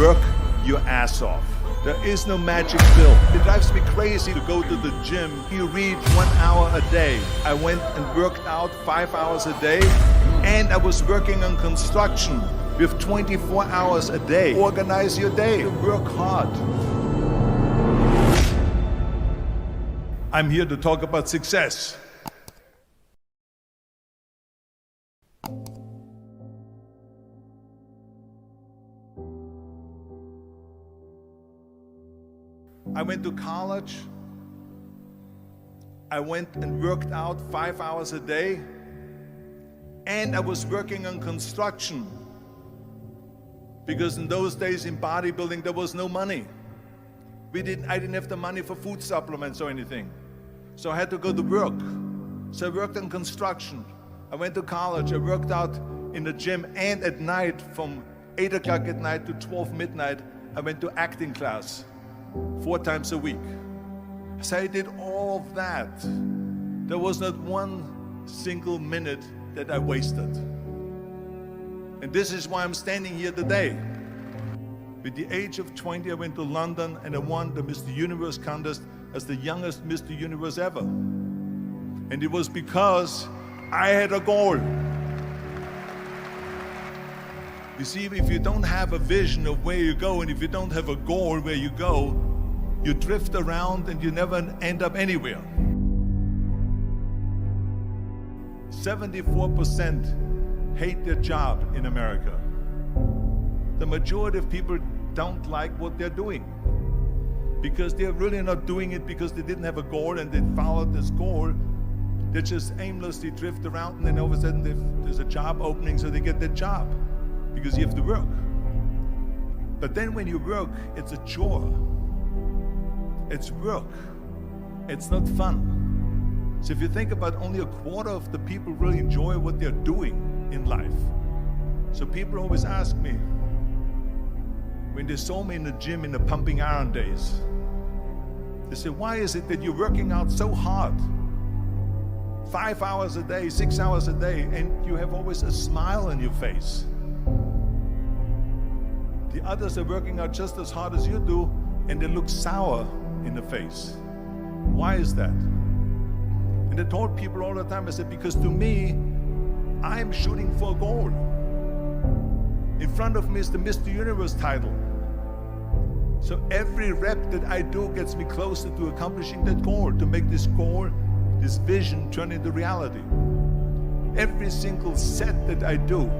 Work your ass off. There is no magic pill. It drives me crazy to go to the gym. You read 1 hour a day. I went and worked out 5 hours a day, and I was working on construction with 24 hours a day. Organize your day. Work hard. I'm here to talk about success. I went to college. I went and worked out 5 hours a day, and I was working on construction because in those days in bodybuilding there was no money. I didn't have the money for food supplements or anything, so I had to go to work. So I worked on construction. I went to college. I worked out in the gym, and at night from 8 o'clock at night to 12 midnight I went to acting class 4 times a week. So I did all of that. There was not one single minute that I wasted. And this is why I'm standing here today. With the age of 20, I went to London and I won the Mr. Universe contest as the youngest Mr. Universe ever. And it was because I had a goal. You see, if you don't have a vision of where you go, and if you don't have a goal where you go, you drift around and you never end up anywhere. 74% hate their job in America. The majority of people don't like what they're doing because they're really not doing it because they didn't have a goal and they followed this goal. They just aimlessly drift around, and then all of a sudden there's a job opening, so they get that job because you have to work. But then when you work, it's a chore. It's work. It's not fun. So if you think about, only a quarter of the people really enjoy what they're doing in life. So people always ask me, when they saw me in the gym in the pumping iron days, they say, why is it that you're working out so hard? 5 hours a day, 6 hours a day, and you have always a smile on your face. The others are working out just as hard as you do, and they look sour in the face. Why is that? And I told people all the time, I said, because to me, I'm shooting for a goal. In front of me is the Mr. Universe title. So every rep that I do gets me closer to accomplishing that goal, to make this goal, this vision turn into reality. Every single set that I do,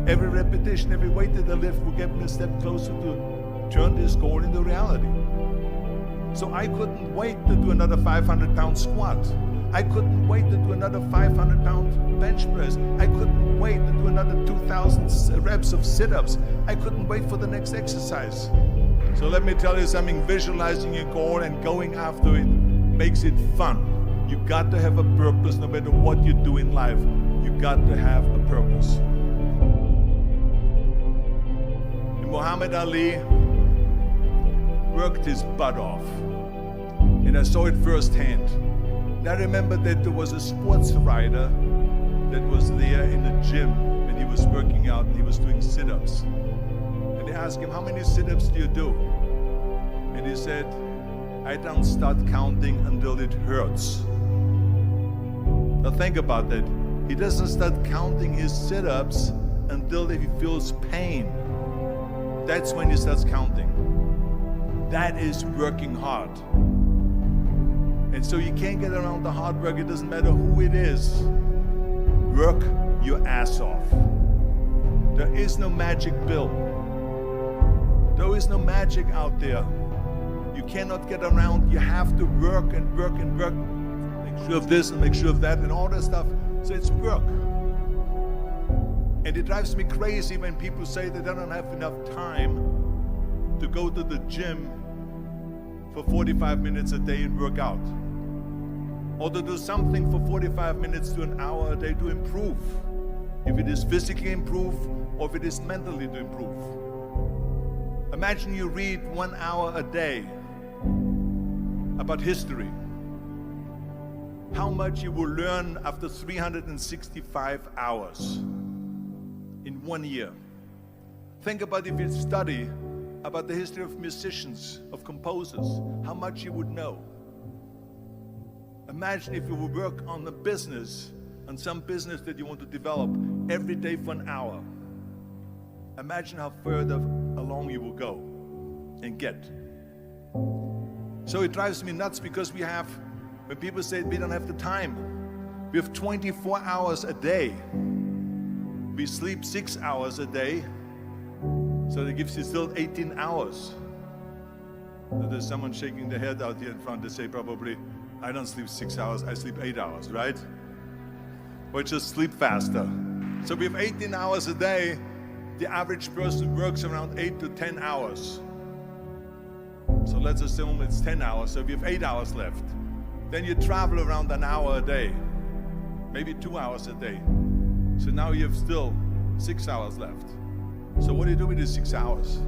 every repetition, every weight that I lift will get me a step closer to turn this goal into reality. So I couldn't wait to do another 500-pound squat. I couldn't wait to do another 500-pound bench press. I couldn't wait to do another 2,000 reps of sit-ups. I couldn't wait for the next exercise. So let me tell you something, visualizing your goal and going after it makes it fun. You got to have a purpose no matter what you do in life. You got to have a purpose. And Muhammad Ali worked his butt off, and I saw it firsthand. And I remember that there was a sports writer that was there in the gym when he was working out and he was doing sit-ups. And they asked him, how many sit-ups do you do? And he said, I don't start counting until it hurts. Now think about that. He doesn't start counting his sit-ups until he feels pain. That's when he starts counting. That is working hard. And so you can't get around the hard work. It doesn't matter who it is. Work your ass off. There is no magic pill. There is no magic out there. You cannot get around. You have to work and work and work. Make sure of this and make sure of that and all that stuff. So it's work. And it drives me crazy when people say that they don't have enough time to go to the gym for 45 minutes a day and work out. Or to do something for 45 minutes to an hour a day to improve. If it is physically improve or if it is mentally to improve. Imagine you read 1 hour a day about history. How much you will learn after 365 hours in 1 year. Think about if you study about the history of musicians, of composers, how much you would know. Imagine if you would work on a business, on some business that you want to develop every day for an hour. Imagine how further along you will go and get. So it drives me nuts because when people say we don't have the time, we have 24 hours a day. We sleep 6 hours a day, so that gives you still 18 hours. So there's someone shaking their head out here in front to say probably, I don't sleep 6 hours, I sleep 8 hours, right? Or just sleep faster. So we have 18 hours a day. The average person works around 8 to 10 hours. So let's assume it's 10 hours, so we have 8 hours left. Then you travel around an hour a day, maybe 2 hours a day. So now you have still 6 hours left. So what do you do with these 6 hours?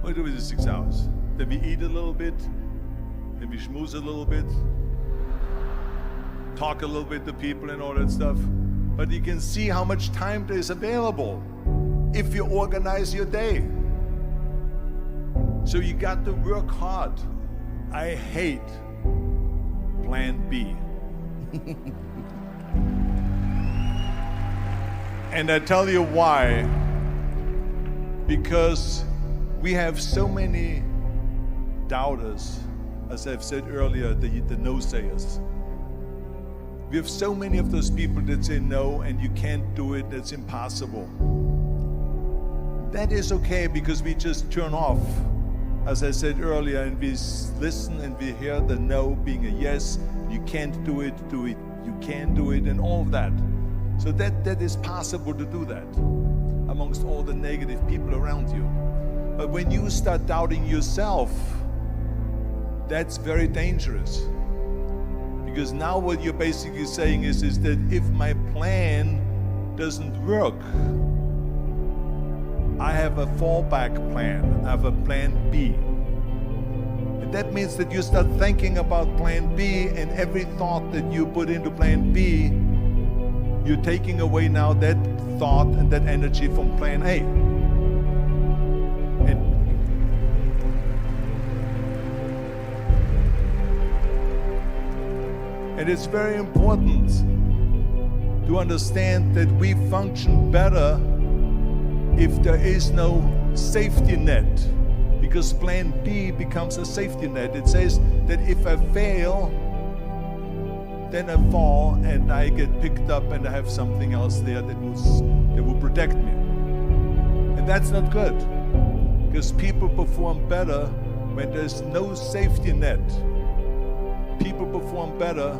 What do you do with these 6 hours? Then we eat a little bit, then we schmooze a little bit, talk a little bit to people and all that stuff. But you can see how much time there is available if you organize your day. So you got to work hard. I hate plan B. And I tell you why. Because we have so many doubters, as I've said earlier, the no-sayers. We have so many of those people that say no and you can't do it, that's impossible. That is okay because we just turn off, as I said earlier, and we listen and we hear the no being a yes. You can't do it, you can do it, and all of that. So that is possible to do that amongst all the negative people around you. But when you start doubting yourself, that's very dangerous. Because now what you're basically saying is that if my plan doesn't work, I have a fallback plan, I have a plan B. And that means that you start thinking about plan B, and every thought that you put into plan B, you're taking away now that thought and that energy from plan A. And it's very important to understand that we function better if there is no safety net, because plan B becomes a safety net. It says that if I fail, then I fall and I get picked up and I have something else there that will protect me. And that's not good, because people perform better when there's no safety net. People perform better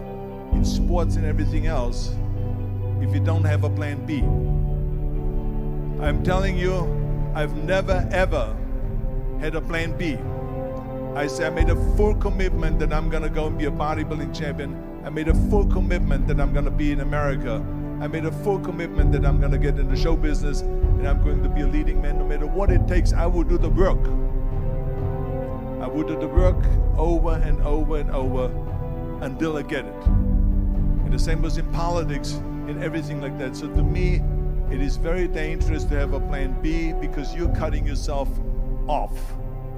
in sports and everything else if you don't have a plan B. I'm telling you, I've never ever had a plan B. I made a full commitment that I'm gonna go and be a bodybuilding champion. I made a full commitment that I'm gonna be in America. I made a full commitment that I'm gonna get in the show business and I'm going to be a leading man. No matter what it takes, I will do the work. I will do the work over and over and over until I get it. And the same was in politics and everything like that. So to me, it is very dangerous to have a plan B, because you're cutting yourself off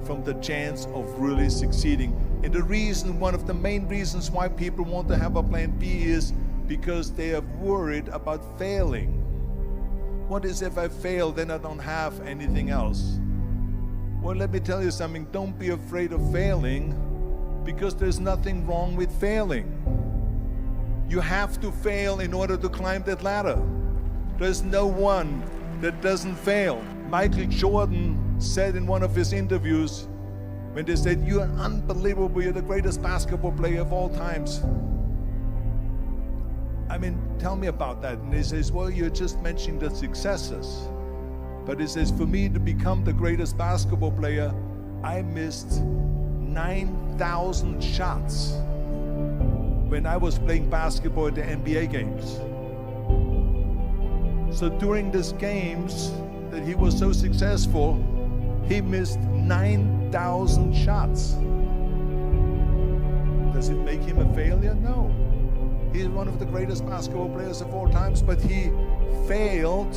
from the chance of really succeeding. And the reason, one of the main reasons why people want to have a plan B is because they are worried about failing. What is if I fail, then I don't have anything else? Well, let me tell you something, don't be afraid of failing, because there's nothing wrong with failing. You have to fail in order to climb that ladder. There's no one that doesn't fail. Michael Jordan said in one of his interviews, when they said, "You're unbelievable, you're the greatest basketball player of all times." I mean, tell me about that. And he says, well, you're just mentioning the successes. But he says, for me to become the greatest basketball player, I missed 9,000 shots when I was playing basketball at the NBA games. So during these games that he was so successful, he missed 9,000 shots. Does it make him a failure? No. He's one of the greatest basketball players of all times, but he failed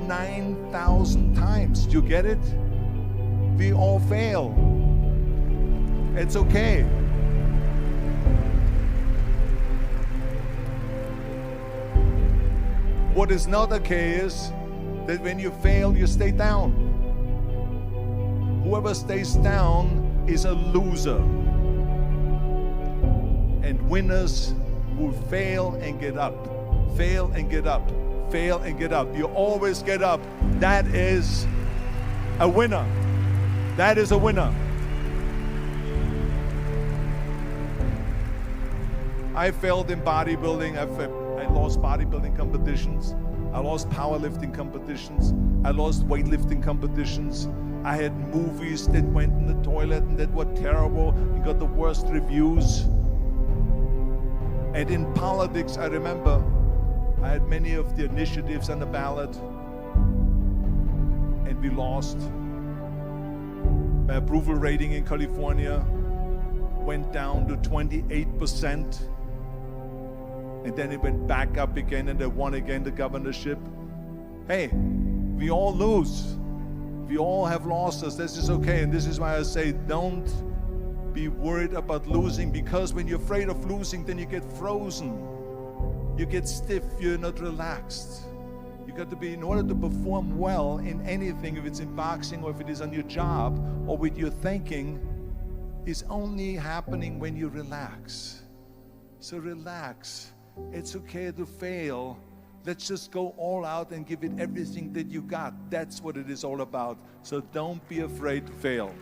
9,000 times. Do you get it? We all fail. It's okay. What is not okay is that when you fail, you stay down. Whoever stays down is a loser. And winners will fail and get up, fail and get up, fail and get up. You always get up. That is a winner. That is a winner. I failed in bodybuilding. I lost bodybuilding competitions. I lost powerlifting competitions. I lost weightlifting competitions. I had movies that went in the toilet and that were terrible and got the worst reviews. And in politics, I remember I had many of the initiatives on the ballot, and we lost. My approval rating in California went down to 28%, and then it went back up again, and I won again the governorship. Hey, we all lose. We all have losses. This is okay, and this is why I say don't be worried about losing, because when you're afraid of losing, then you get frozen. You get stiff, you're not relaxed. You got to be, in order to perform well in anything, if it's in boxing or if it is on your job or with your thinking, is only happening when you relax. So relax. It's okay to fail. Let's just go all out and give it everything that you got. That's what it is all about. So don't be afraid to fail.